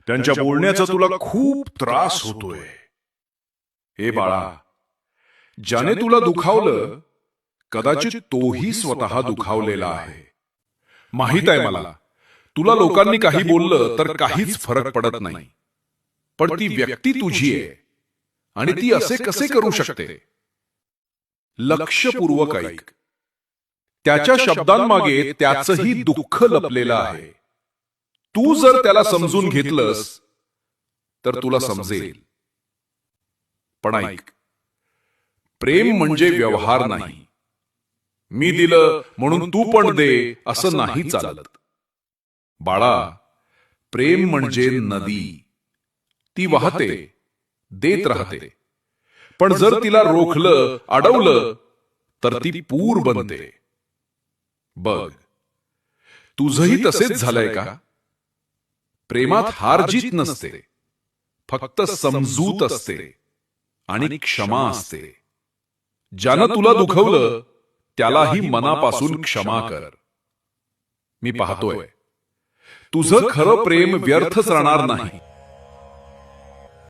त्यांच्या बोलण्याचा तुला खूप त्रास होतोय. हे बाळा, ज्याने तुला दुखावलं कदाचित तोही स्वतः दुखावलेला आहे. माहित आहे मला, तुला लोकांनी काही बोललं तर काहीच फरक पडत नाही. पण ती व्यक्ती तुझी आहे आणि ती असे कसे करू शकते? लक्षपूर्वक ऐक. त्याच्या शब्दांमागे त्याचंही दुःख लपलेलं आहे. तू जर त्याला समजून घेतलंस तर तुला समजेल. पण ऐक, प्रेम म्हणजे व्यवहार नाही. मी दिलं म्हणून तू पण दे असं नाही चालत. बाळा, प्रेम म्हणजे नदी. ती वाहते, देत राहते. पण जर तिला रोखलं, अडवलं तर ती पूर बनते. बघ, तुझंही तसेच झालंय का? प्रेमात हार जीत नसते, फक्त समजूत असते आणि क्षमा असते. ज्यानं तुला दुखवलं त्यालाही मनापासून क्षमा कर. मी पाहतोय, तुझं खरं प्रेम व्यर्थच राहणार नाही.